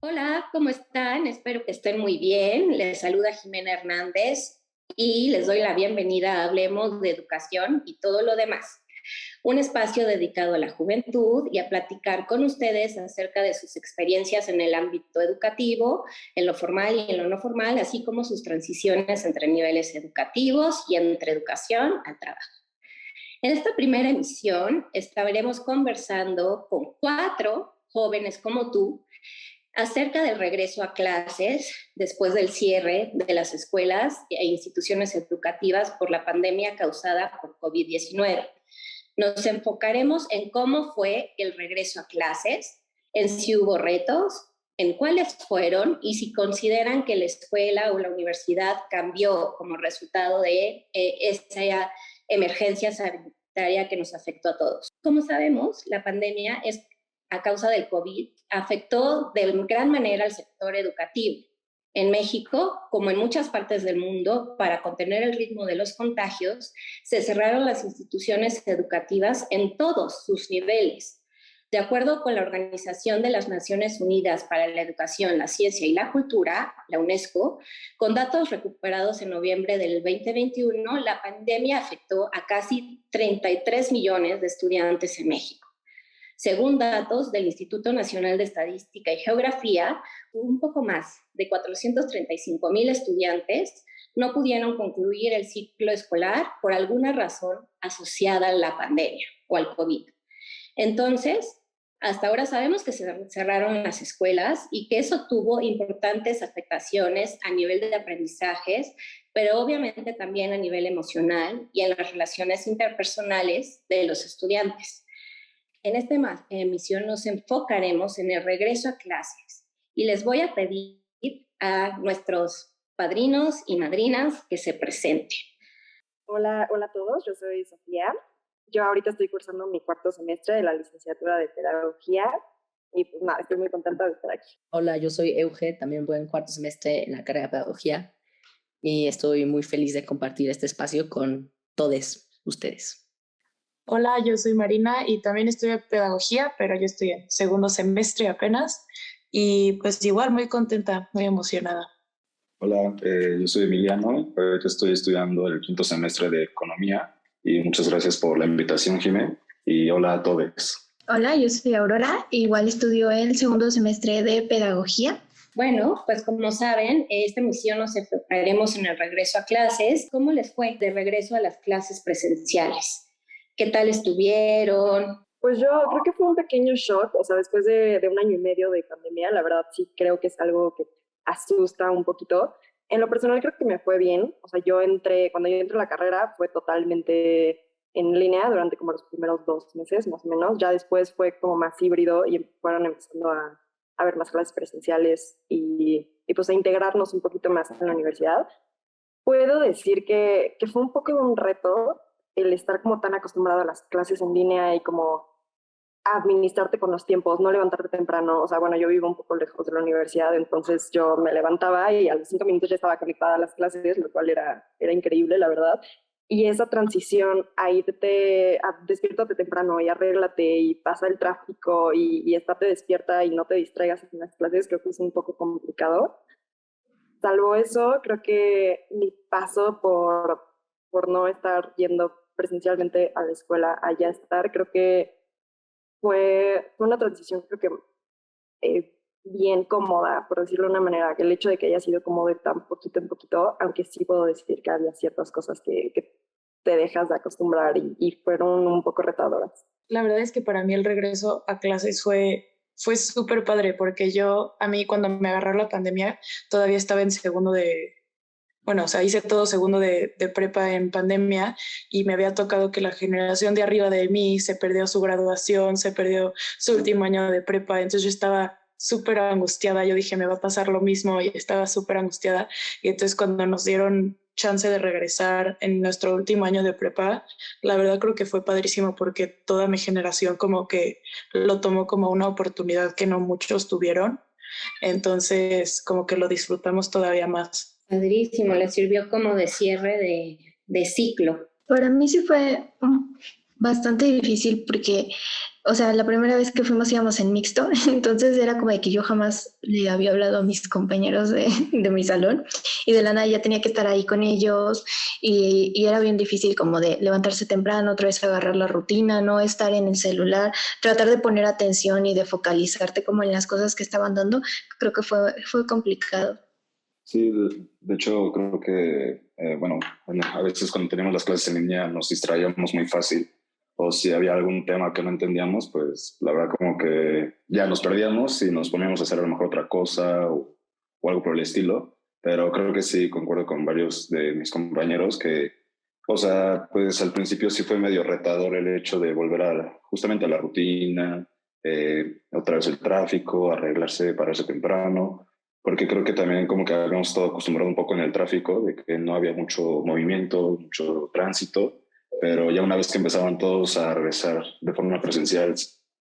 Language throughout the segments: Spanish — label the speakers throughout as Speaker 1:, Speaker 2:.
Speaker 1: Hola, ¿cómo están? Espero que estén muy bien. Les saluda Jimena Hernández y les doy la bienvenida a Hablemos de Educación y todo lo demás. Un espacio dedicado a la juventud y a platicar con ustedes acerca de sus experiencias en el ámbito educativo, en lo formal y en lo no formal, así como sus transiciones entre niveles educativos y entre educación al trabajo. En esta primera emisión estaremos conversando con 4 jóvenes como tú acerca del regreso a clases después del cierre de las escuelas e instituciones educativas por la pandemia causada por COVID-19. Nos enfocaremos en cómo fue el regreso a clases, en si hubo retos, en cuáles fueron y si consideran que la escuela o la universidad cambió como resultado de esa emergencia sanitaria que nos afectó a todos. Como sabemos, la pandemia es a causa del COVID, afectó de gran manera al sector educativo. En México, como en muchas partes del mundo, para contener el ritmo de los contagios, se cerraron las instituciones educativas en todos sus niveles. De acuerdo con la Organización de las Naciones Unidas para la Educación, la Ciencia y la Cultura, la UNESCO, con datos recuperados en noviembre del 2021, la pandemia afectó a casi 33 millones de estudiantes en México. Según datos del Instituto Nacional de Estadística y Geografía, un poco más de 435,000 estudiantes no pudieron concluir el ciclo escolar por alguna razón asociada a la pandemia o al COVID. Entonces, hasta ahora sabemos que se cerraron las escuelas y que eso tuvo importantes afectaciones a nivel de aprendizajes, pero obviamente también a nivel emocional y en las relaciones interpersonales de los estudiantes. En esta emisión nos enfocaremos en el regreso a clases y les voy a pedir a nuestros padrinos y madrinas que se presenten.
Speaker 2: Hola a todos, yo soy Sofía. Yo ahorita estoy cursando mi 4º semestre de la licenciatura de Pedagogía y pues nada, estoy muy contenta de estar aquí.
Speaker 3: Hola, yo soy Euge, también voy en 4º semestre en la carrera de Pedagogía y estoy muy feliz de compartir este espacio con todos ustedes.
Speaker 4: Hola, yo soy Marina y también estudio pedagogía, pero yo estoy en 2º semestre apenas y pues igual muy contenta, muy emocionada.
Speaker 5: Hola, yo soy Emiliano, ahorita estoy estudiando el 5º semestre de Economía y muchas gracias por la invitación, Jimé, y hola a todos.
Speaker 6: Hola, yo soy Aurora, igual estudio el 2º semestre de Pedagogía.
Speaker 1: Bueno, pues como saben, esta emisión nos enfocaremos en el regreso a clases. ¿Cómo les fue de regreso a las clases presenciales? ¿Qué tal estuvieron?
Speaker 2: Pues yo creo que fue un pequeño shock, o sea, después de 1 año y medio de pandemia, la verdad sí creo que es algo que asusta un poquito. En lo personal creo que me fue bien, o sea, cuando yo entré a la carrera fue totalmente en línea durante como los primeros 2 meses más o menos, ya después fue como más híbrido y fueron empezando a ver más clases presenciales y pues a integrarnos un poquito más en la universidad. Puedo decir que fue un poco de un reto el estar como tan acostumbrado a las clases en línea y como administrarte con los tiempos, no levantarte temprano. O sea, bueno, yo vivo un poco lejos de la universidad, entonces yo me levantaba y a los 5 minutos ya estaba conectada a las clases, lo cual era increíble, la verdad. Y esa transición a irte, despiértate temprano y arréglate y pasa el tráfico y estate despierta y no te distraigas en las clases, creo que es un poco complicado. Salvo eso, creo que mi paso por no estar yendo presencialmente a la escuela a ya estar, creo que fue una transición creo que bien cómoda, por decirlo de una manera, que el hecho de que haya sido como de tan poquito en poquito, aunque sí puedo decir que había ciertas cosas que te dejas de acostumbrar y fueron un poco retadoras.
Speaker 4: La verdad es que para mí el regreso a clases fue súper padre porque a mí cuando me agarró la pandemia todavía estaba en hice todo segundo de prepa en pandemia y me había tocado que la generación de arriba de mí se perdió su graduación, se perdió su último año de prepa, entonces yo estaba súper angustiada, yo dije me va a pasar lo mismo y estaba súper angustiada y entonces cuando nos dieron chance de regresar en nuestro último año de prepa, la verdad creo que fue padrísimo porque toda mi generación como que lo tomó como una oportunidad que no muchos tuvieron, entonces como que lo disfrutamos todavía más.
Speaker 1: Padrísimo, les sirvió como de cierre de ciclo.
Speaker 6: Para mí sí fue bastante difícil porque o sea, la primera vez que fuimos íbamos en mixto, entonces era como de que yo jamás le había hablado a mis compañeros de mi salón y de la nada ya tenía que estar ahí con ellos y era bien difícil como de levantarse temprano, otra vez agarrar la rutina, no estar en el celular, tratar de poner atención y de focalizarte como en las cosas que estaban dando, creo que fue complicado.
Speaker 5: Sí, de hecho creo que, bueno, a veces cuando teníamos las clases en línea nos distraíamos muy fácil o si había algún tema que no entendíamos, pues la verdad como que ya nos perdíamos y nos poníamos a hacer a lo mejor otra cosa o algo por el estilo, pero creo que sí, concuerdo con varios de mis compañeros que, o sea, pues al principio sí fue medio retador el hecho de volver justamente a la rutina, otra vez el tráfico, arreglarse, pararse temprano porque creo que también como que habíamos estado acostumbrados un poco en el tráfico, de que no había mucho movimiento, mucho tránsito, pero ya una vez que empezaban todos a regresar de forma presencial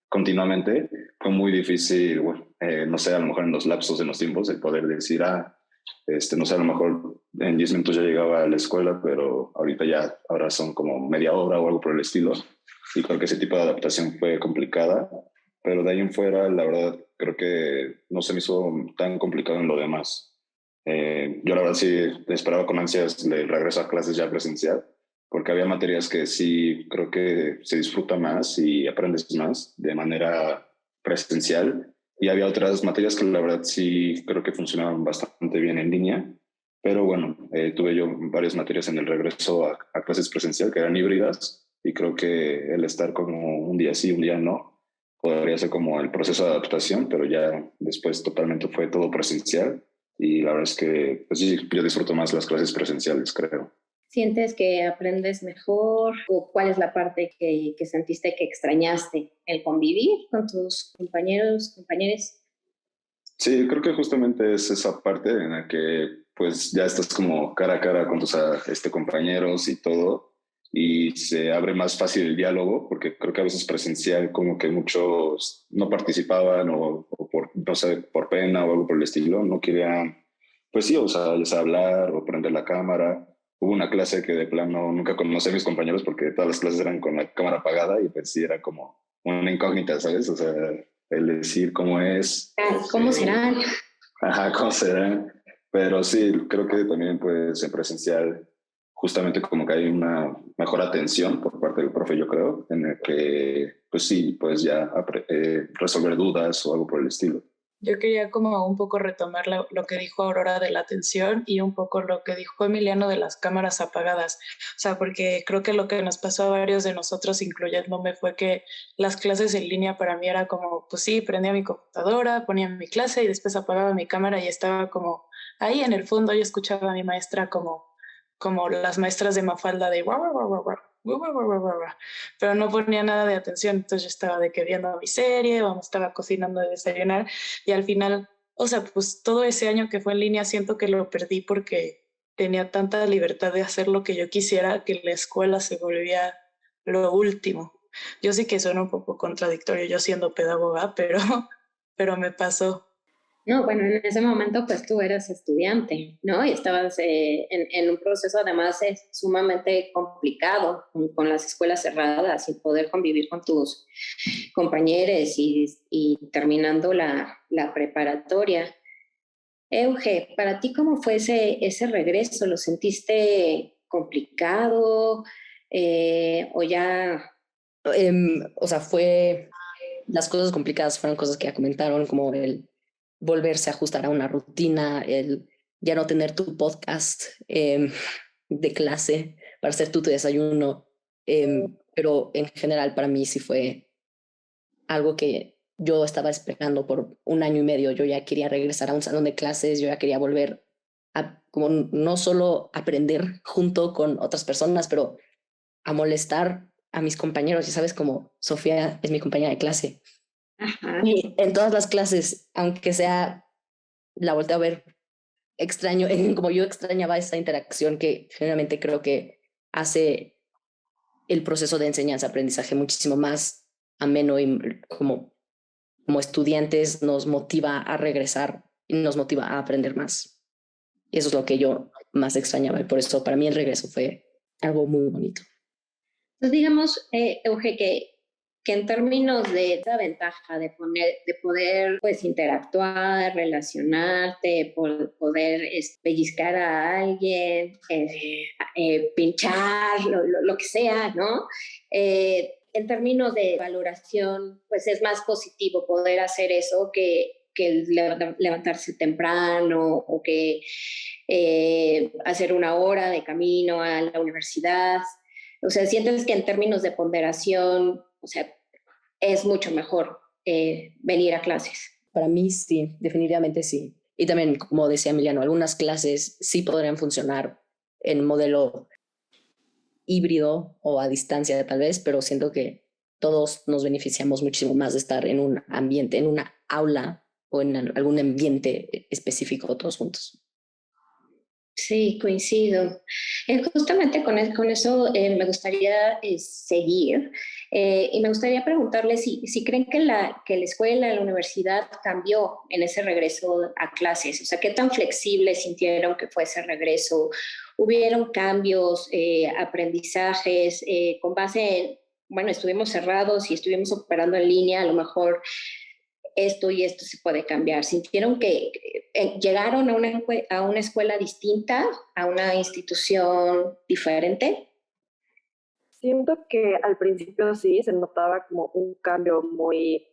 Speaker 5: continuamente, fue muy difícil, bueno, no sé, a lo mejor en los lapsos de los tiempos, el poder decir, no sé, a lo mejor en 10 minutos ya llegaba a la escuela, pero ahorita ya, ahora son como media hora o algo por el estilo, y creo que ese tipo de adaptación fue complicada, pero de ahí en fuera, la verdad, creo que no se me hizo tan complicado en lo demás. Yo la verdad sí esperaba con ansias el regreso a clases ya presencial, porque había materias que sí creo que se disfruta más y aprendes más de manera presencial, y había otras materias que la verdad sí creo que funcionaban bastante bien en línea, pero bueno, tuve yo varias materias en el regreso a clases presencial que eran híbridas, y creo que el estar como un día sí, un día no, podría ser como el proceso de adaptación, pero ya después totalmente fue todo presencial y la verdad es que pues sí, yo disfruto más las clases presenciales, creo.
Speaker 1: ¿Sientes que aprendes mejor o cuál es la parte que sentiste que extrañaste? ¿El convivir con tus compañeros, compañeras?
Speaker 5: Sí, creo que justamente es esa parte en la que pues ya estás como cara a cara con tus compañeros y todo y se abre más fácil el diálogo porque creo que a veces presencial como que muchos no participaban o por, no sé, por pena o algo por el estilo, no querían, pues sí, o sea, ya sea hablar o prender la cámara. Hubo una clase que de plano nunca conocí a mis compañeros porque todas las clases eran con la cámara apagada y pues sí era como una incógnita, ¿sabes? O sea, el decir cómo es.
Speaker 1: ¿Cómo serán?
Speaker 5: Ajá, cómo será. Pero sí, creo que también pues en presencial justamente como que hay una mejor atención por parte del profe, yo creo, en el que pues sí, pues ya resolver dudas o algo por el estilo.
Speaker 4: Yo quería como un poco retomar lo que dijo Aurora de la atención y un poco lo que dijo Emiliano de las cámaras apagadas. O sea, porque creo que lo que nos pasó a varios de nosotros, incluyéndome, fue que las clases en línea para mí era como, pues sí, prendía mi computadora, ponía mi clase y después apagaba mi cámara y estaba como ahí en el fondo. Yo escuchaba a mi maestra como las maestras de Mafalda de guau, guau, guau, guau, guau, guau, guau, guau, guau, guau, pero no ponía nada de atención. Entonces yo estaba de que viendo mi serie o me estaba cocinando de desayunar y al final, o sea, pues todo ese año que fue en línea siento que lo perdí porque tenía tanta libertad de hacer lo que yo quisiera que la escuela se volvía lo último. Yo sé que suena un poco contradictorio yo siendo pedagoga, pero me pasó.
Speaker 1: No, bueno, en ese momento pues tú eras estudiante, ¿no? Y estabas en un proceso además sumamente complicado con las escuelas cerradas y poder convivir con tus compañeros y terminando la preparatoria. Euge, ¿para ti cómo fue ese regreso? ¿Lo sentiste complicado o ya?
Speaker 3: O sea, las cosas complicadas fueron cosas que ya comentaron, como el volverse a ajustar a una rutina, el ya no tener tu podcast de clase para hacer tu desayuno, pero en general para mí sí fue algo que yo estaba esperando por un año y medio. Yo ya quería regresar a un salón de clases, yo ya quería volver a como no solo aprender junto con otras personas, pero a molestar a mis compañeros. Y sabes, como Sofía es mi compañera de clase.
Speaker 1: Ajá.
Speaker 3: Y en todas las clases, aunque sea, la volteo a ver extraño, como yo extrañaba esa interacción que generalmente creo que hace el proceso de enseñanza-aprendizaje muchísimo más ameno y como estudiantes nos motiva a regresar y nos motiva a aprender más. Y eso es lo que yo más extrañaba y por eso para mí el regreso fue algo muy bonito.
Speaker 1: Entonces digamos, Euge, que que en términos de esa ventaja de poder pues interactuar, relacionarte, poder pellizcar a alguien, pinchar, lo que sea, ¿no? En términos de valoración, pues es más positivo poder hacer eso que el levantarse temprano o que hacer una hora de camino a la universidad. O sea, sientes que en términos de ponderación, o sea, es mucho mejor venir a clases.
Speaker 3: Para mí sí, definitivamente sí. Y también, como decía Emiliano, algunas clases sí podrían funcionar en modelo híbrido o a distancia tal vez, pero siento que todos nos beneficiamos muchísimo más de estar en un ambiente, en una aula o en algún ambiente específico todos juntos.
Speaker 1: Sí, coincido. Justamente con eso me gustaría seguir y me gustaría preguntarles si creen que la escuela, la universidad cambió en ese regreso a clases. O sea, ¿qué tan flexibles sintieron que fue ese regreso? ¿Hubieron cambios, aprendizajes con base en, bueno, estuvimos cerrados y estuvimos operando en línea, a lo mejor esto y esto se puede cambiar? ¿Sintieron que llegaron a una escuela distinta, a una institución diferente?
Speaker 2: Siento que al principio sí se notaba como un cambio muy,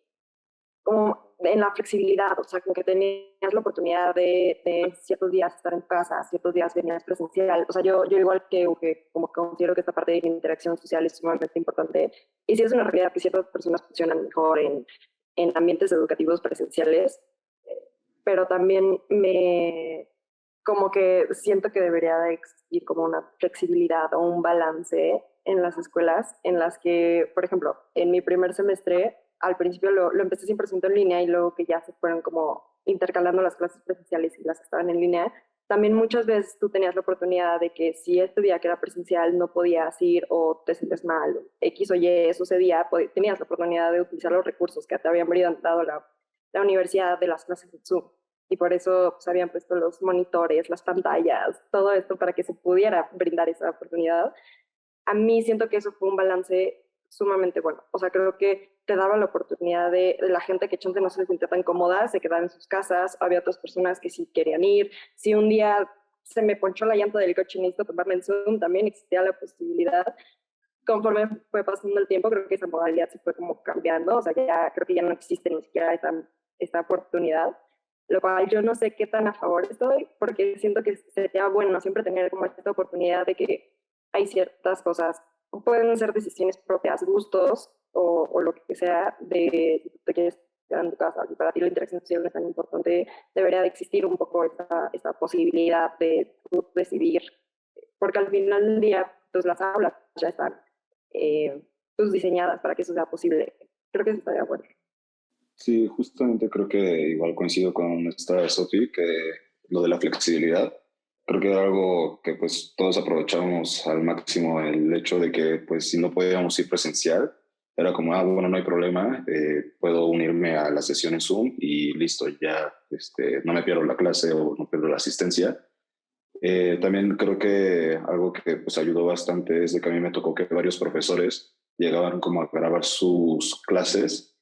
Speaker 2: como en la flexibilidad, o sea, como que tenías la oportunidad de ciertos días estar en casa, ciertos días venías presencial. O sea, yo igual que como que considero que esta parte de la interacción social es sumamente importante. Y sí es una realidad que ciertas personas funcionan mejor en ambientes educativos presenciales, pero también como que siento que debería de existir como una flexibilidad o un balance en las escuelas en las que, por ejemplo, en mi primer semestre, al principio lo empecé 100% en línea y luego que ya se fueron como intercalando las clases presenciales y las que estaban en línea, también muchas veces tú tenías la oportunidad de que si este día que era presencial no podías ir o te sientes mal, X o Y sucedía, tenías la oportunidad de utilizar los recursos que te habían brindado la universidad de las clases de Zoom. Y por eso se habían puesto los monitores, las pantallas, todo esto para que se pudiera brindar esa oportunidad. A mí siento que eso fue un balance sumamente bueno. O sea, creo que te daba la oportunidad de la gente que chance no se sentía tan cómoda, se quedaba en sus casas, había otras personas que sí querían ir. Si un día se me ponchó la llanta del coche y necesito tomarme en Zoom, también existía la posibilidad. Conforme fue pasando el tiempo, creo que esa modalidad se fue como cambiando. O sea, ya creo que ya no existe ni siquiera esta oportunidad, lo cual yo no sé qué tan a favor estoy, porque siento que sería bueno siempre tener como esta oportunidad de que hay ciertas cosas, pueden ser decisiones propias, gustos o lo que sea, de si tú te quieres quedar en tu casa, y para ti la interacción social es tan importante, debería de existir un poco esta posibilidad de tú decidir, porque al final del día, pues las aulas ya están pues diseñadas para que eso sea posible. Creo que eso estaría bueno.
Speaker 5: Sí, justamente creo que igual coincido con esta Sofi, que lo de la flexibilidad, creo que era algo que pues todos aprovechábamos al máximo, el hecho de que pues si no podíamos ir presencial, era como, bueno, no hay problema, puedo unirme a la sesión en Zoom y listo, ya no me pierdo la clase o no pierdo la asistencia. También creo que algo que pues ayudó bastante es de que a mí me tocó que varios profesores llegaban como a grabar sus clases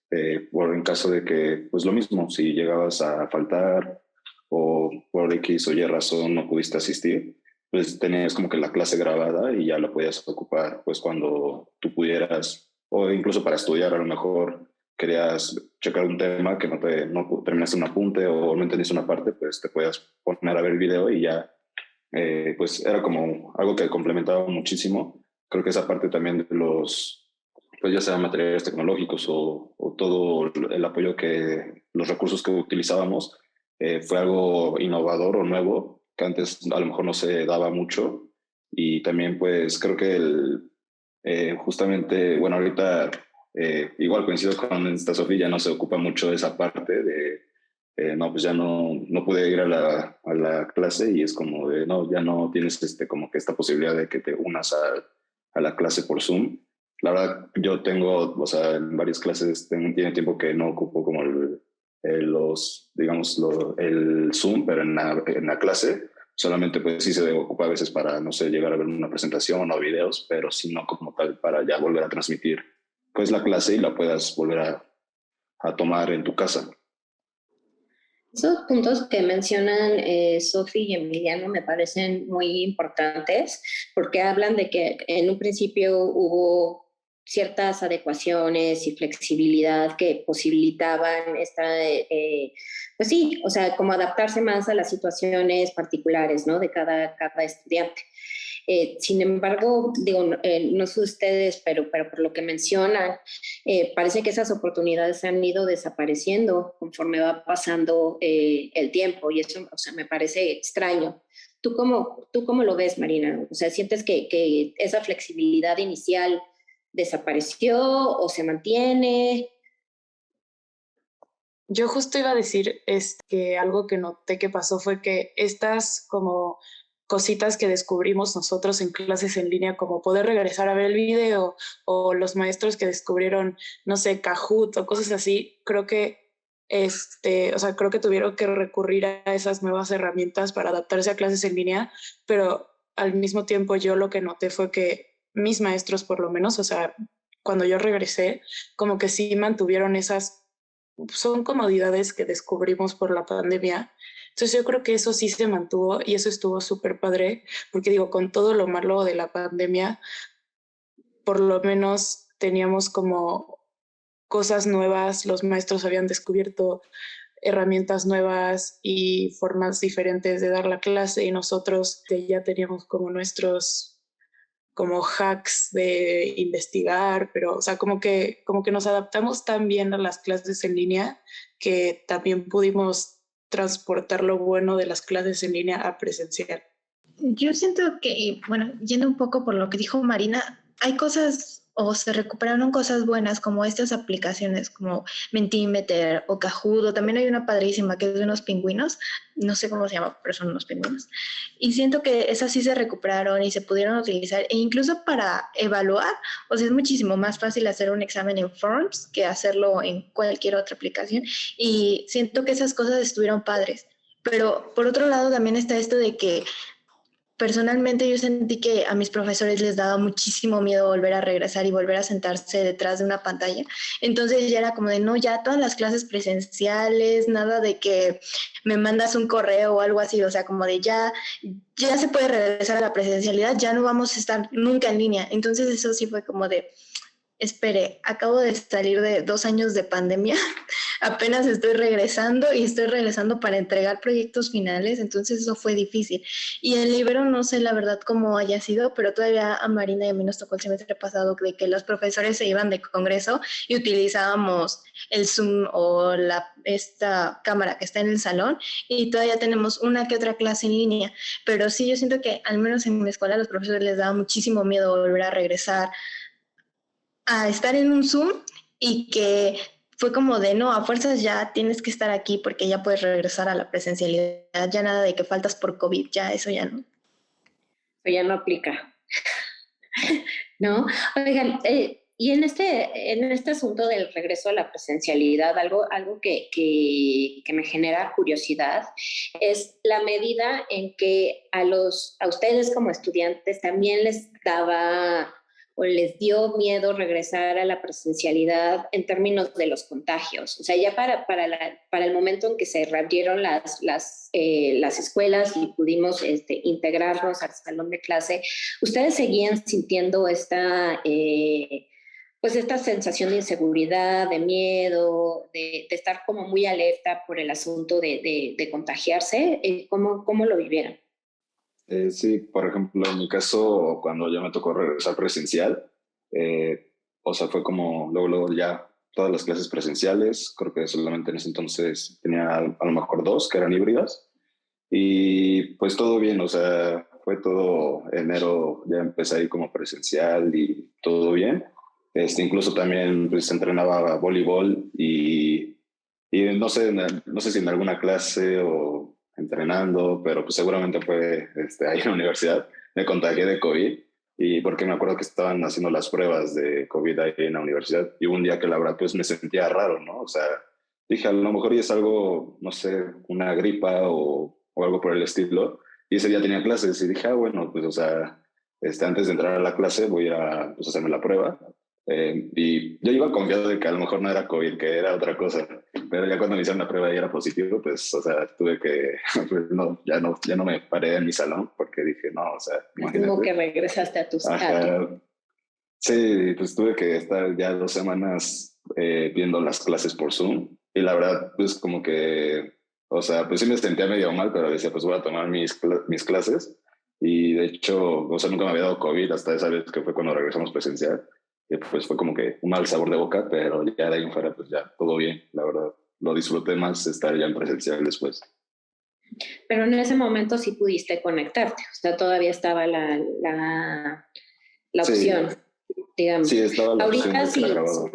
Speaker 5: por en caso de que, pues lo mismo, si llegabas a faltar o por X o Y razón no pudiste asistir, pues tenías como que la clase grabada y ya la podías ocupar pues cuando tú pudieras, o incluso para estudiar a lo mejor querías checar un tema que no terminaste un apunte o no entendiste una parte, pues te podías poner a ver el video y ya pues era como algo que complementaba muchísimo. Creo que esa parte también de pues ya sea materiales tecnológicos o todo el apoyo los recursos que utilizábamos, fue algo innovador o nuevo, que antes a lo mejor no se daba mucho. Y también pues creo que justamente, bueno, ahorita igual coincido con esta Sofía, ya no se ocupa mucho de esa parte de no, pues ya no pude ir a la clase y es como de, no, ya no tienes como que esta posibilidad de que te unas a la clase por Zoom. La verdad, yo tengo, o sea, en varias clases tiene tiempo que no ocupo como digamos, el Zoom, pero en la clase solamente pues sí se ocupa a veces para, no sé, llegar a ver una presentación o videos, pero sí no como tal para ya volver a transmitir pues la clase y la puedas volver a tomar en tu casa.
Speaker 1: Esos puntos que mencionan Sofi y Emiliano me parecen muy importantes porque hablan de que en un principio hubo ciertas adecuaciones y flexibilidad que posibilitaban pues sí, o sea, como adaptarse más a las situaciones particulares, ¿no? De cada estudiante. Sin embargo, digo, no sé ustedes, pero por lo que mencionan, parece que esas oportunidades han ido desapareciendo conforme va pasando el tiempo y eso, o sea, me parece extraño. ¿Tú cómo lo ves, Marina? O sea, ¿sientes que esa flexibilidad inicial desapareció o se mantiene?
Speaker 4: Yo justo iba a decir que algo que noté que pasó fue que estas como cositas que descubrimos nosotros en clases en línea, como poder regresar a ver el video o los maestros que descubrieron, no sé, Kahoot o cosas así, creo que o sea, creo que tuvieron que recurrir a esas nuevas herramientas para adaptarse a clases en línea, pero al mismo tiempo yo lo que noté fue que mis maestros, por lo menos, o sea, cuando yo regresé, como que sí mantuvieron esas, son comodidades que descubrimos por la pandemia. Entonces yo creo que eso sí se mantuvo y eso estuvo súper padre, porque digo, con todo lo malo de la pandemia, por lo menos teníamos como cosas nuevas, los maestros habían descubierto herramientas nuevas y formas diferentes de dar la clase y nosotros ya teníamos como nuestros como hacks de investigar, pero o sea, como que nos adaptamos tan bien a las clases en línea que también pudimos transportar lo bueno de las clases en línea a presencial.
Speaker 6: Yo siento que, bueno, yendo un poco por lo que dijo Marina, hay cosas o se recuperaron cosas buenas como estas aplicaciones como Mentimeter o Kahoot, o también hay una padrísima que es de unos pingüinos, no sé cómo se llama, pero son unos pingüinos. Y siento que esas sí se recuperaron y se pudieron utilizar, e incluso para evaluar, o sea, es muchísimo más fácil hacer un examen en Forms que hacerlo en cualquier otra aplicación. Y siento que esas cosas estuvieron padres. Pero por otro lado también está esto de que personalmente yo sentí que a mis profesores les daba muchísimo miedo volver a regresar y volver a sentarse detrás de una pantalla. Entonces ya era como de, no, ya todas las clases presenciales, nada de que me mandas un correo o algo así, o sea, como de ya se puede regresar a la presencialidad, ya no vamos a estar nunca en línea. Entonces eso sí fue como de, espere, acabo de salir de 2 años de pandemia, apenas estoy regresando y estoy regresando para entregar proyectos finales, entonces eso fue difícil. Y el libro no sé la verdad cómo haya sido, pero todavía a Marina y a mí nos tocó el semestre pasado de que los profesores se iban de congreso y utilizábamos el Zoom o esta cámara que está en el salón y todavía tenemos una que otra clase en línea, pero sí yo siento que al menos en mi escuela a los profesores les daba muchísimo miedo volver a regresar a estar en un Zoom y que fue como de, no, a fuerzas ya tienes que estar aquí porque ya puedes regresar a la presencialidad, ya nada de que faltas por COVID, ya eso ya no.
Speaker 1: Eso ya no aplica, ¿no? Oigan, y en este asunto del regreso a la presencialidad, algo que me genera curiosidad es la medida en que a ustedes como estudiantes también les daba o les dio miedo regresar a la presencialidad en términos de los contagios. O sea, ya para el momento en que se reabrieron las escuelas y pudimos integrarnos al salón de clase, ¿ustedes seguían sintiendo pues esta sensación de inseguridad, de miedo, de estar como muy alerta por el asunto de contagiarse? ¿Cómo lo vivieron?
Speaker 5: Sí, por ejemplo, en mi caso, cuando ya me tocó regresar presencial, o sea, fue como luego ya todas las clases presenciales, creo que solamente en ese entonces tenía a lo mejor 2 que eran híbridas, y pues todo bien, o sea, fue todo enero, ya empecé ahí como presencial y todo bien. Incluso también pues entrenaba voleibol y no sé si en alguna clase o entrenando, pero pues seguramente fue ahí en la universidad, me contagié de COVID y porque me acuerdo que estaban haciendo las pruebas de COVID ahí en la universidad y un día que la verdad pues me sentía raro, ¿no? O sea, dije a lo mejor y es algo, no sé, una gripa o algo por el estilo y ese día tenía clases y dije, bueno, pues o sea, antes de entrar a la clase voy a pues, hacerme la prueba Y yo iba confiado de que a lo mejor no era COVID, que era otra cosa. Pero ya cuando me hicieron la prueba y era positivo, pues, o sea, tuve que, pues no, ya no me paré en mi salón porque dije, no, o sea, imagínate.
Speaker 1: Como que regresaste a tus
Speaker 5: Ajá. Sí, pues tuve que estar ya 2 semanas viendo las clases por Zoom y la verdad, pues como que, o sea, pues sí me sentía medio mal, pero decía, pues voy a tomar mis clases y de hecho, o sea, nunca me había dado COVID hasta esa vez que fue cuando regresamos presencial y pues fue como que un mal sabor de boca, pero ya de ahí en fuera, pues ya todo bien, la verdad. Lo disfruté más estar ya en presencial después.
Speaker 1: Pero en ese momento sí pudiste conectarte, o sea, todavía estaba la opción,
Speaker 5: Sí,
Speaker 1: digamos.
Speaker 5: sí, estaba la opción
Speaker 1: Ahorita
Speaker 5: de que era grabado.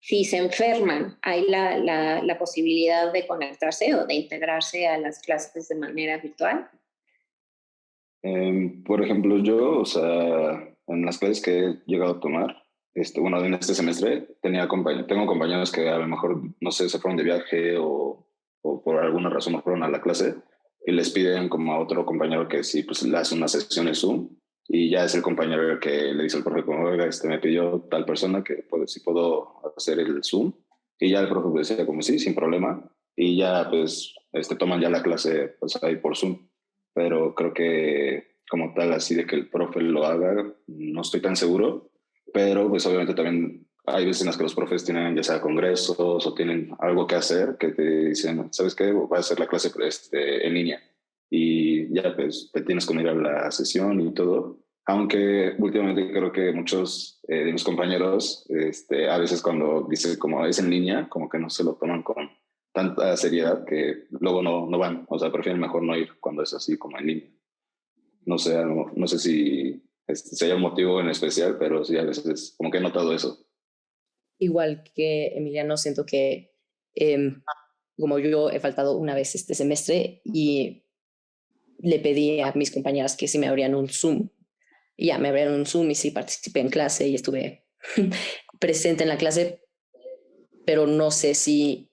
Speaker 1: si se enferman, ¿hay la posibilidad de conectarse o de integrarse a las clases de manera virtual?
Speaker 5: Por ejemplo, yo, o sea, en las clases que he llegado a tomar, bueno, en este semestre tengo compañeros que a lo mejor, no sé, se fueron de viaje o por alguna razón no fueron a la clase y les piden como a otro compañero que sí, pues le hace una sesión en Zoom y ya es el compañero el que le dice al profe como, oiga, me pidió tal persona que si puedo hacer el Zoom y ya el profe pues decía como sí, sin problema y ya pues toman ya la clase pues ahí por Zoom, pero creo que como tal, así de que el profe lo haga, no estoy tan seguro, pero pues obviamente también hay veces en las que los profes tienen ya sea congresos o tienen algo que hacer que te dicen, ¿sabes qué? Voy a hacer la clase en línea y ya pues te tienes que unir a la sesión y todo. Aunque últimamente creo que muchos de mis compañeros a veces cuando dicen como es en línea, como que no se lo toman con tanta seriedad que luego no van, o sea, prefieren mejor no ir cuando es así como en línea. No sé, no sé si hay un motivo en especial, pero sí a veces como que he notado eso.
Speaker 3: Igual que Emiliano, siento que como yo he faltado una vez este semestre y le pedí a mis compañeras que si me abrían un Zoom. Y ya me abrieron un Zoom y sí participé en clase y estuve presente en la clase, pero no sé si,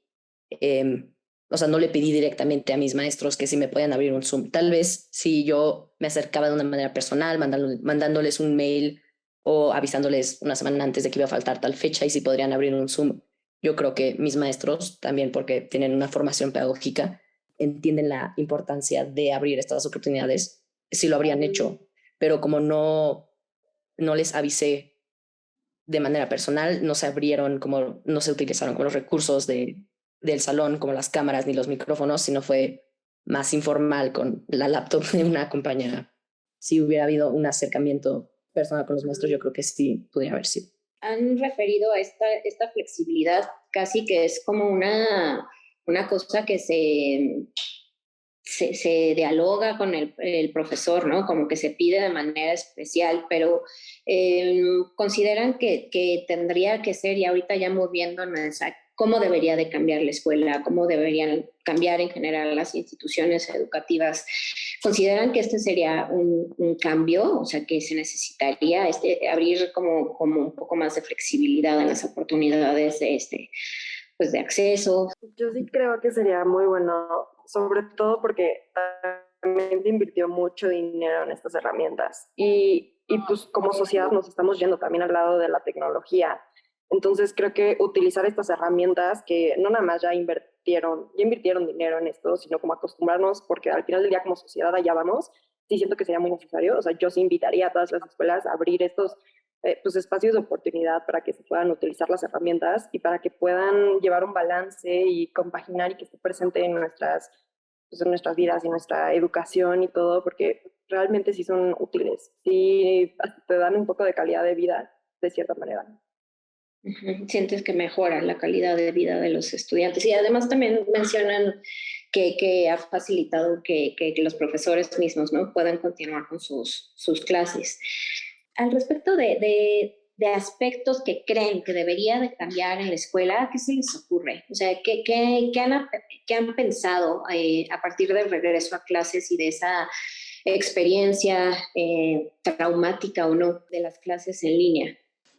Speaker 3: o sea, no le pedí directamente a mis maestros que si me podían abrir un Zoom. Tal vez si yo me acercaba de una manera personal, mandándoles un mail o avisándoles una semana antes de que iba a faltar tal fecha y si podrían abrir un Zoom. Yo creo que mis maestros, también porque tienen una formación pedagógica, entienden la importancia de abrir estas oportunidades, si lo habrían hecho, pero como no les avisé de manera personal, no se abrieron, como no se utilizaron como los recursos del salón, como las cámaras ni los micrófonos, sino fue más informal con la laptop de una compañera. Si hubiera habido un acercamiento personal con los maestros, yo creo que sí podría haber sido.
Speaker 1: Han referido a esta flexibilidad casi que es como una cosa que se dialoga con el profesor, ¿no? Como que se pide de manera especial, pero consideran que tendría que ser, y ahorita ya moviéndonos a cómo debería de cambiar la escuela, cómo deberían cambiar en general las instituciones educativas. ¿Consideran que este sería un cambio? O sea, que se necesitaría abrir como un poco más de flexibilidad en las oportunidades pues de acceso.
Speaker 2: Yo sí creo que sería muy bueno, sobre todo porque también se invirtió mucho dinero en estas herramientas y pues como sociedad nos estamos yendo también al lado de la tecnología. Entonces creo que utilizar estas herramientas que no nada más ya invirtieron dinero en esto, sino como acostumbrarnos, porque al final del día como sociedad allá vamos, sí siento que sería muy necesario. O sea, yo sí invitaría a todas las escuelas a abrir estos pues espacios de oportunidad para que se puedan utilizar las herramientas y para que puedan llevar un balance y compaginar y que esté presente pues en nuestras vidas y nuestra educación y todo, porque realmente sí son útiles, sí te dan un poco de calidad de vida de cierta manera.
Speaker 1: Sientes que mejora la calidad de vida de los estudiantes y además también mencionan que ha facilitado que los profesores mismos, ¿no?, puedan continuar con sus clases. Al respecto de aspectos que creen que debería de cambiar en la escuela, ¿qué se les ocurre? O sea, ¿qué han pensado a partir del regreso a clases y de esa experiencia traumática o no de las clases en línea?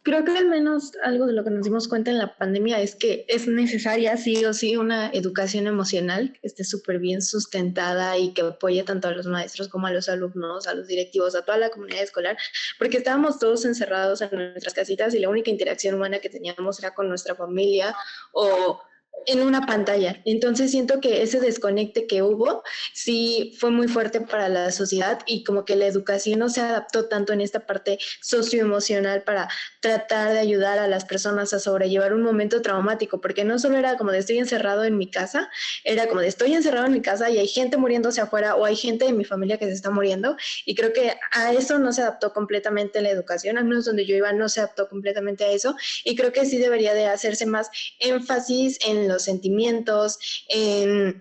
Speaker 6: creo que al menos algo de lo que nos dimos cuenta en la pandemia es que es necesaria sí o sí una educación emocional que esté súper bien sustentada y que apoye tanto a los maestros como a los alumnos, a los directivos, a toda la comunidad escolar, porque estábamos todos encerrados en nuestras casitas y la única interacción humana que teníamos era con nuestra familia o en una pantalla. Entonces siento que ese desconecte que hubo sí fue muy fuerte para la sociedad y como que la educación no se adaptó tanto en esta parte socioemocional para tratar de ayudar a las personas a sobrellevar un momento traumático, porque no solo era como de estoy encerrado en mi casa, era como de estoy encerrado en mi casa y hay gente muriéndose afuera o hay gente de mi familia que se está muriendo, y creo que a eso no se adaptó completamente la educación, al menos donde yo iba no se adaptó completamente a eso, y creo que sí debería de hacerse más énfasis en los sentimientos, en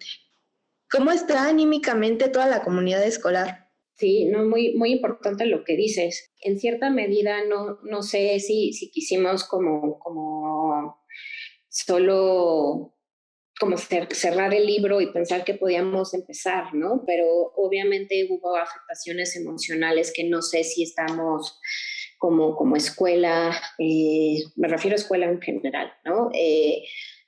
Speaker 6: cómo está anímicamente toda la comunidad escolar.
Speaker 1: Sí, no, muy importante lo que dices. En cierta medida, no sé si quisimos como solo como cerrar el libro y pensar que podíamos empezar, ¿no? Pero obviamente hubo afectaciones emocionales que no sé si estamos como escuela, me refiero a escuela en general, ¿no?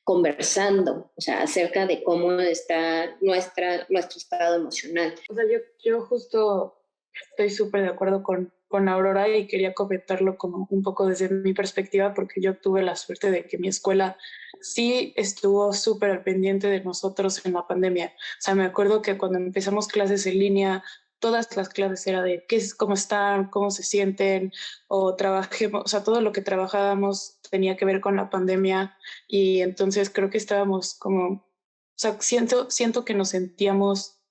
Speaker 1: Conversando, o sea, acerca de cómo está nuestro estado emocional.
Speaker 4: O sea, yo justo estoy súper de acuerdo con Aurora y quería comentarlo como un poco desde mi perspectiva porque yo tuve la suerte de que mi escuela sí estuvo súper al pendiente de nosotros en la pandemia. O sea, me acuerdo que cuando empezamos clases en línea, todas las clases era de cómo están, cómo se sienten, o trabajemos, o sea, todo lo que trabajábamos tenía que ver con la pandemia y entonces creo que estábamos como, o sea, siento que nos sentíamos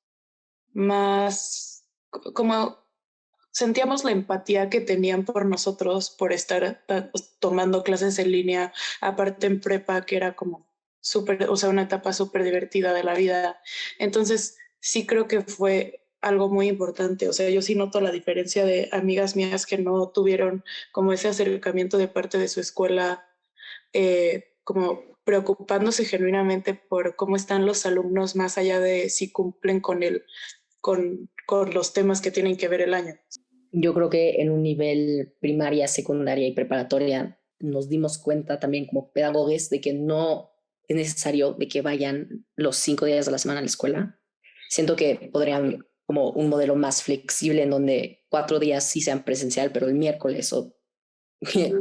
Speaker 4: más como sentíamos la empatía que tenían por nosotros por estar tomando clases en línea, aparte en prepa, que era como súper, o sea, una etapa súper divertida de la vida. Entonces, sí creo que fue algo muy importante. O sea, yo sí noto la diferencia de amigas mías que no tuvieron como ese acercamiento de parte de su escuela, como preocupándose genuinamente por cómo están los alumnos más allá de si cumplen con los temas que tienen que ver el año.
Speaker 3: Yo creo que en un nivel primaria, secundaria y preparatoria nos dimos cuenta también como pedagogos de que no es necesario de que vayan los 5 días de la semana a la escuela. Siento que podrían como un modelo más flexible en donde 4 días sí sean presencial, pero el miércoles o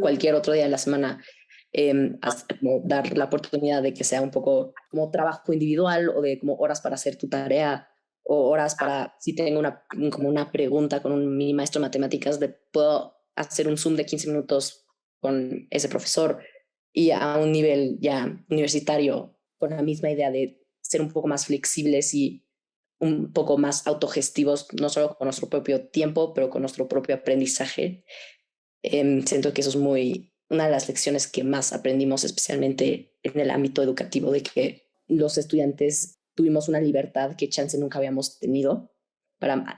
Speaker 3: cualquier otro día de la semana como dar la oportunidad de que sea un poco como trabajo individual o de como horas para hacer tu tarea o horas para, si tengo como una pregunta con un mini maestro de matemáticas, puedo hacer un Zoom de 15 minutos con ese profesor, y a un nivel ya universitario con la misma idea de ser un poco más flexibles y un poco más autogestivos, no solo con nuestro propio tiempo, pero con nuestro propio aprendizaje. Siento que eso es una de las lecciones que más aprendimos, especialmente en el ámbito educativo, de que los estudiantes tuvimos una libertad que chance nunca habíamos tenido para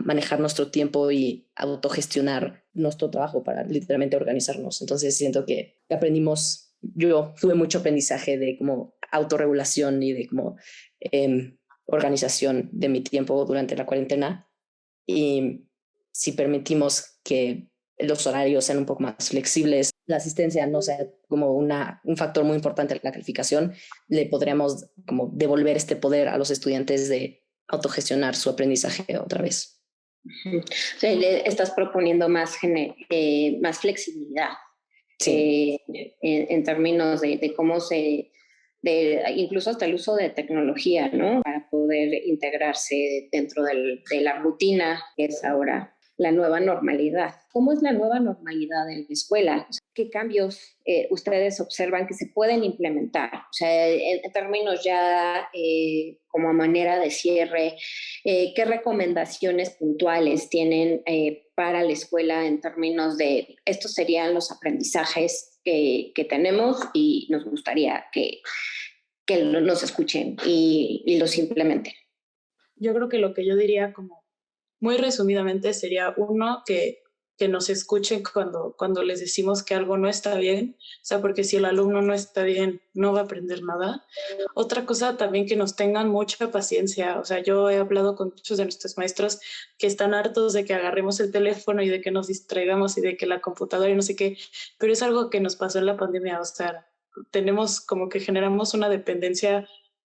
Speaker 3: manejar nuestro tiempo y autogestionar nuestro trabajo, para literalmente organizarnos. Entonces siento que aprendimos, yo tuve mucho aprendizaje de como autorregulación y de como organización de mi tiempo durante la cuarentena. Y si permitimos que los horarios sean un poco más flexibles, la asistencia no sea como un factor muy importante en la calificación, le podríamos como devolver este poder a los estudiantes de autogestionar su aprendizaje otra vez.
Speaker 1: O sea, le estás proponiendo más flexibilidad,
Speaker 3: sí.
Speaker 1: En términos de cómo incluso hasta el uso de tecnología, ¿no? Para poder integrarse dentro de la rutina que es ahora la nueva normalidad. ¿Cómo es la nueva normalidad en la escuela? ¿Qué cambios ustedes observan que se pueden implementar? O sea, en términos ya como a manera de cierre, ¿qué recomendaciones puntuales tienen para la escuela en términos de estos serían los aprendizajes que tenemos y nos gustaría que nos escuchen y los implementen?
Speaker 4: Yo creo que lo que yo diría como muy resumidamente sería uno, que que nos escuchen cuando les decimos que algo no está bien, o sea, porque si el alumno no está bien, no va a aprender nada. Otra cosa también, que nos tengan mucha paciencia, o sea, yo he hablado con muchos de nuestros maestros que están hartos de que agarremos el teléfono y de que nos distraigamos y de que la computadora y no sé qué, pero es algo que nos pasó en la pandemia, o sea, tenemos como que generamos una dependencia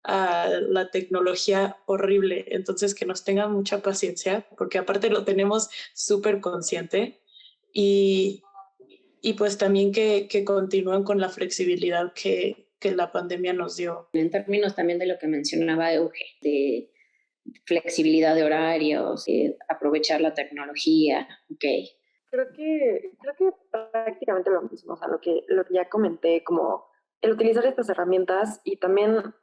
Speaker 4: a la tecnología horrible, entonces que nos tengan mucha paciencia, porque aparte lo tenemos súper consciente y, y pues también que continúen con la flexibilidad que la pandemia nos dio.
Speaker 1: En términos también de lo que mencionaba Euge, de flexibilidad de horarios, aprovechar la tecnología, ok.
Speaker 2: Creo que prácticamente lo mismo, o sea, lo que ya comenté, como el utilizar estas herramientas y también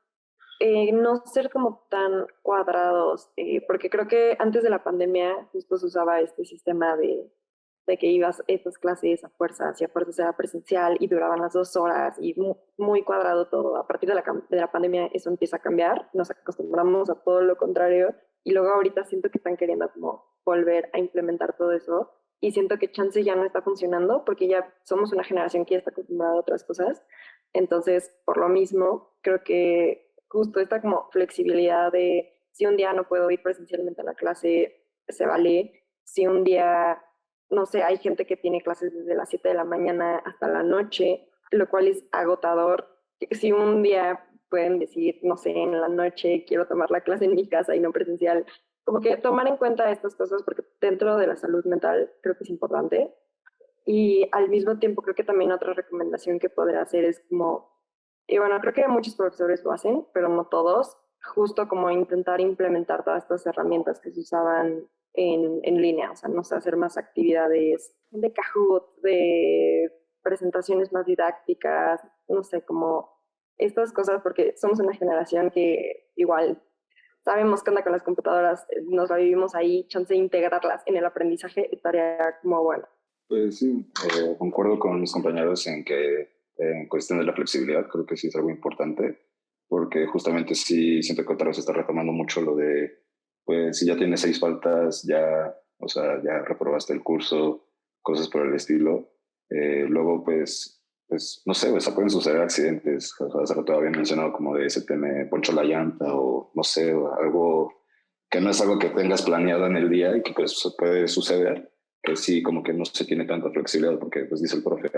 Speaker 2: no ser como tan cuadrados, porque creo que antes de la pandemia justo se usaba este sistema de que ibas a estas clases a fuerzas y a fuerzas era presencial y duraban las 2 horas y muy cuadrado todo. A partir de la pandemia eso empieza a cambiar, nos acostumbramos a todo lo contrario y luego ahorita siento que están queriendo como volver a implementar todo eso y siento que chance ya no está funcionando porque ya somos una generación que ya está acostumbrada a otras cosas. Entonces, por lo mismo, creo que justo esta como flexibilidad de si un día no puedo ir presencialmente a la clase, se vale. Si un día, no sé, hay gente que tiene clases desde las 7 de la mañana hasta la noche, lo cual es agotador. Si un día pueden decir, no sé, en la noche quiero tomar la clase en mi casa y no presencial, como que tomar en cuenta estas cosas porque dentro de la salud mental creo que es importante. Y al mismo tiempo creo que también otra recomendación que podría hacer es como, y bueno, creo que muchos profesores lo hacen, pero no todos, justo como intentar implementar todas estas herramientas que se usaban en línea, o sea, no sé, hacer más actividades de Kahoot, de presentaciones más didácticas, no sé, como estas cosas, porque somos una generación que igual sabemos qué onda con las computadoras, nos la vivimos ahí, chance de integrarlas en el aprendizaje estaría como bueno.
Speaker 5: Pues sí, concuerdo con mis compañeros en que en cuestión de la flexibilidad creo que sí es algo importante, porque justamente sí siento que otra vez está retomando mucho lo de, pues si ya tienes 6 faltas, ya, o sea, ya reprobaste el curso, cosas por el estilo. Luego, pues, no sé, o sea, pueden suceder accidentes. O sea, hace rato había mencionado como de se te me ponchó la llanta o no sé, o algo que no es algo que tengas planeado en el día y que pues puede suceder, que sí, como que no se tiene tanta flexibilidad porque pues dice el profe,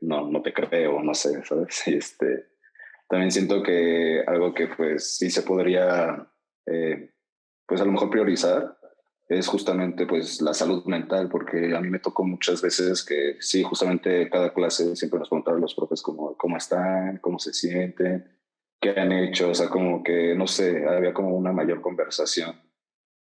Speaker 5: no te creo, no sé, ¿sabes? Y también siento que algo que pues sí se podría, pues a lo mejor priorizar es justamente pues la salud mental, porque a mí me tocó muchas veces que sí, justamente cada clase siempre nos preguntaban los profes cómo están, cómo se sienten, qué han hecho, o sea, como que, no sé, había como una mayor conversación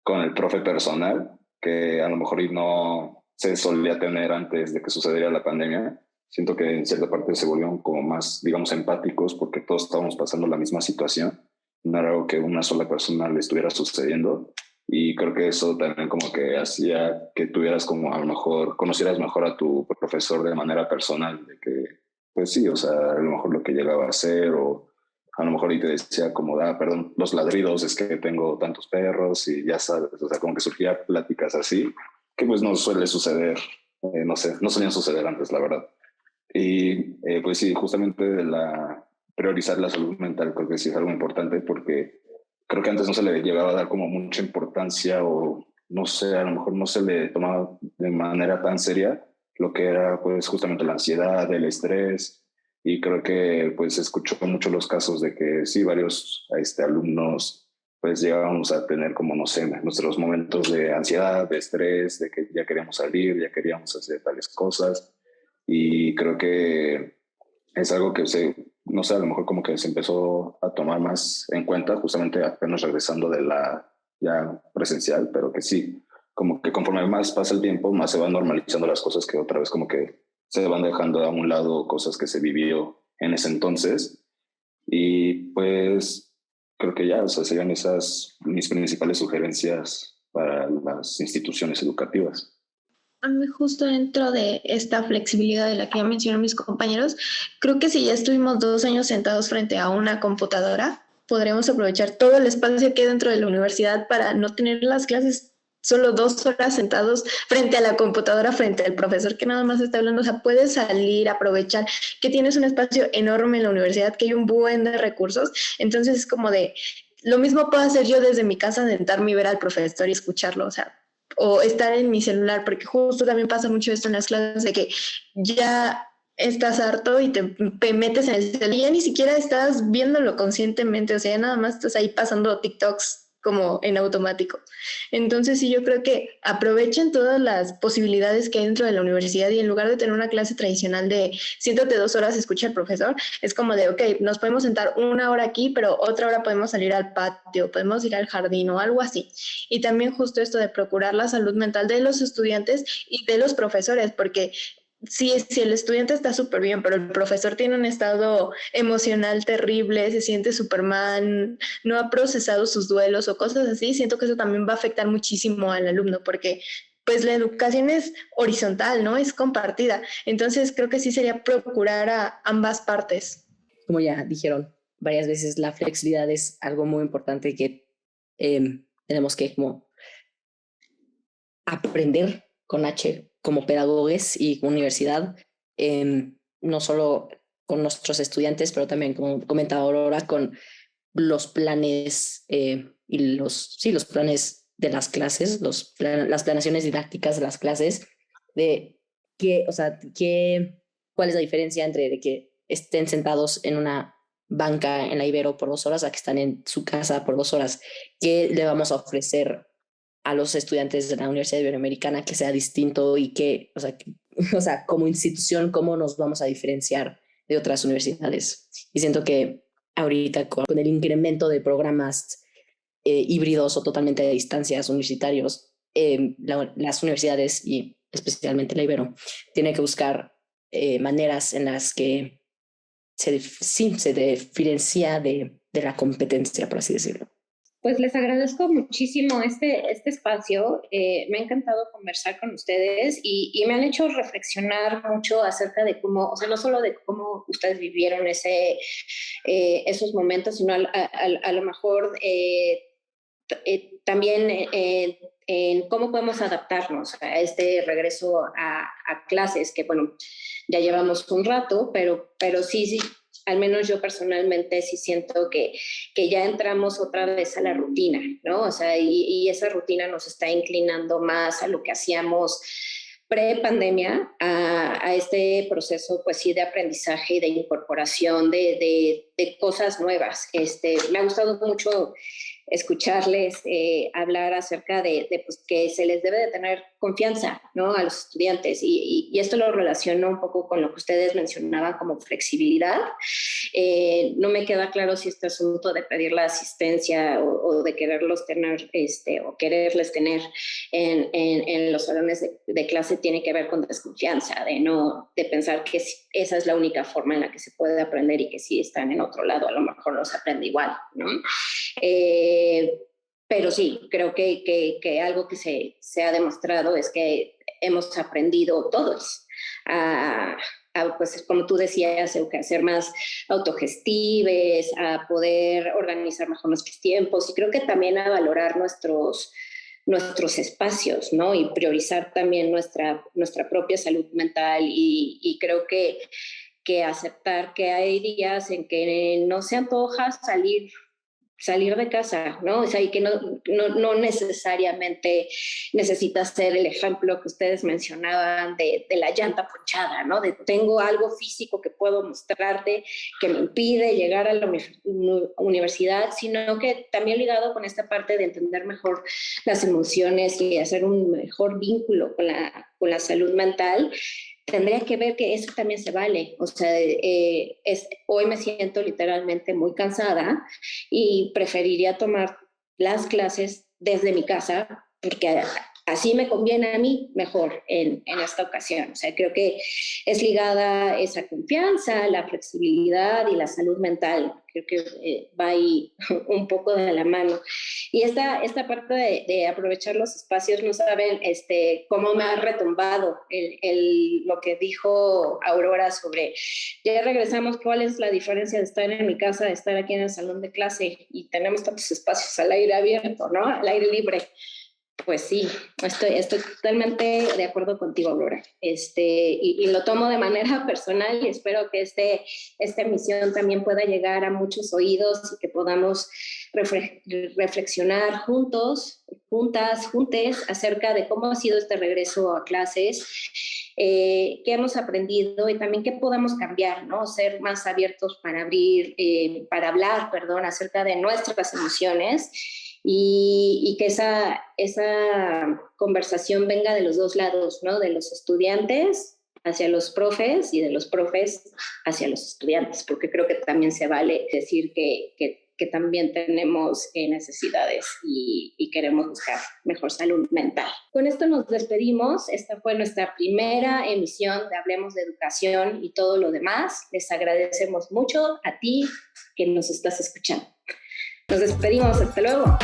Speaker 5: con el profe personal que a lo mejor y no se solía tener antes de que sucediera la pandemia. Siento que en cierta parte se volvieron como más, digamos, empáticos porque todos estábamos pasando la misma situación. No era algo que una sola persona le estuviera sucediendo. Y creo que eso también como que hacía que tuvieras como a lo mejor, conocieras mejor a tu profesor de manera personal, de que, pues sí, o sea, a lo mejor lo que llegaba a hacer o a lo mejor y te decía como, perdón, los ladridos, es que tengo tantos perros y ya sabes, o sea, como que surgían pláticas así, que pues no suele suceder, no sé, no solían suceder antes, la verdad. Y pues sí, justamente priorizar la salud mental creo que sí es algo importante porque creo que antes no se le llegaba a dar como mucha importancia o no sé, a lo mejor no se le tomaba de manera tan seria lo que era pues justamente la ansiedad, el estrés y creo que pues escuchó mucho los casos de que sí, varios alumnos pues llegábamos a tener como no sé, nuestros momentos de ansiedad, de estrés, de que ya queríamos salir, ya queríamos hacer tales cosas y creo que es algo que no sé, a lo mejor como que se empezó a tomar más en cuenta, justamente apenas regresando de la ya presencial, pero que sí, como que conforme más pasa el tiempo, más se van normalizando las cosas que otra vez como que se van dejando a un lado cosas que se vivió en ese entonces. Y pues creo que ya, o sea, serían esas mis principales sugerencias para las instituciones educativas.
Speaker 6: A mí justo dentro de esta flexibilidad de la que ya mencionaron mis compañeros, creo que si ya estuvimos 2 años sentados frente a una computadora, podremos aprovechar todo el espacio que hay dentro de la universidad para no tener las clases solo 2 horas sentados frente a la computadora, frente al profesor que nada más está hablando. O sea, puedes salir, aprovechar que tienes un espacio enorme en la universidad, que hay un buen de recursos. Entonces es como de, lo mismo puedo hacer yo desde mi casa, sentarme y ver al profesor y escucharlo, o sea, o estar en mi celular, porque justo también pasa mucho esto en las clases de que ya estás harto y te metes en el celular y ya ni siquiera estás viéndolo conscientemente, o sea, ya nada más estás ahí pasando TikToks como en automático. Entonces sí, yo creo que aprovechen todas las posibilidades que hay dentro de la universidad y en lugar de tener una clase tradicional de siéntate 2 horas, escucha al profesor, es como de, ok, nos podemos sentar 1 hora aquí, pero otra hora podemos salir al patio, podemos ir al jardín o algo así. Y también justo esto de procurar la salud mental de los estudiantes y de los profesores, porque si el estudiante está súper bien, pero el profesor tiene un estado emocional terrible, se siente súper mal, no ha procesado sus duelos o cosas así, siento que eso también va a afectar muchísimo al alumno, porque pues la educación es horizontal, ¿no? Es compartida. Entonces creo que sí sería procurar a ambas partes.
Speaker 3: Como ya dijeron varias veces, la flexibilidad es algo muy importante que tenemos que como aprender con H como pedagogos y universidad, no solo con nuestros estudiantes, pero también, como comentaba Aurora, con los planes y los planes de las clases, las planeaciones didácticas de las clases, de cuál es la diferencia entre de que estén sentados en una banca en la Ibero por 2 horas a que están en su casa por 2 horas. ¿Qué le vamos a ofrecer a los estudiantes de la Universidad Iberoamericana que sea distinto y como institución, cómo nos vamos a diferenciar de otras universidades? Y siento que ahorita con el incremento de programas híbridos o totalmente a distancias universitarios, las universidades y especialmente la Ibero tienen que buscar maneras en las que se diferencia de la competencia, por así decirlo.
Speaker 1: Pues les agradezco muchísimo este espacio. Me ha encantado conversar con ustedes y me han hecho reflexionar mucho acerca de cómo, o sea, no solo de cómo ustedes vivieron esos momentos, sino a lo mejor también en cómo podemos adaptarnos a este regreso a clases, que bueno, ya llevamos un rato, pero sí, al menos yo personalmente sí siento que ya entramos otra vez a la rutina, ¿no? O sea, y esa rutina nos está inclinando más a lo que hacíamos pre-pandemia, a este proceso, pues sí, de aprendizaje y de incorporación de cosas nuevas. Me ha gustado mucho escucharles hablar acerca de pues, que se les debe de tener confianza, ¿no? A los estudiantes y esto lo relaciono un poco con lo que ustedes mencionaban como flexibilidad. No me queda claro si este asunto de pedir la asistencia o de quererlos tener o quererles tener en los salones de clase tiene que ver con desconfianza, de pensar que esa es la única forma en la que se puede aprender y que si están en otro lado a lo mejor no se aprende igual, ¿no? Pero sí, creo que algo que se ha demostrado es que hemos aprendido todos pues como tú decías, a ser más autogestives, a poder organizar mejor nuestros tiempos y creo que también a valorar nuestros espacios, ¿no? Y priorizar también nuestra propia salud mental y creo que aceptar que hay días en que no se antoja salir de casa, ¿no? O sea, y que no necesariamente necesitas ser el ejemplo que ustedes mencionaban de la llanta ponchada, ¿no? De tengo algo físico que puedo mostrarte que me impide llegar a la universidad, sino que también ligado con esta parte de entender mejor las emociones y hacer un mejor vínculo con la salud mental, tendría que ver que eso también se vale. O sea, hoy me siento literalmente muy cansada y preferiría tomar las clases desde mi casa porque así me conviene a mí mejor en esta ocasión. O sea, creo que es ligada esa confianza, la flexibilidad y la salud mental. Creo que va ahí un poco de la mano. Y esta parte de aprovechar los espacios, no saben cómo me ha retumbado lo que dijo Aurora sobre, ya regresamos, cuál es la diferencia de estar en mi casa, de estar aquí en el salón de clase y tenemos tantos espacios al aire abierto, ¿no? Al aire libre. Pues sí, estoy totalmente de acuerdo contigo, Aurora. Y lo tomo de manera personal y espero que esta emisión también pueda llegar a muchos oídos y que podamos reflexionar juntos, juntes, acerca de cómo ha sido este regreso a clases, qué hemos aprendido y también qué podemos cambiar, ¿no? Ser más abiertos para hablar, acerca de nuestras emociones. Y que esa conversación venga de los dos lados, ¿no? De los estudiantes hacia los profes y de los profes hacia los estudiantes, porque creo que también se vale decir que también tenemos necesidades y queremos buscar mejor salud mental. Con esto nos despedimos. Esta fue nuestra primera emisión de Hablemos de Educación y todo lo demás. Les agradecemos mucho a ti que nos estás escuchando. Nos despedimos, hasta luego.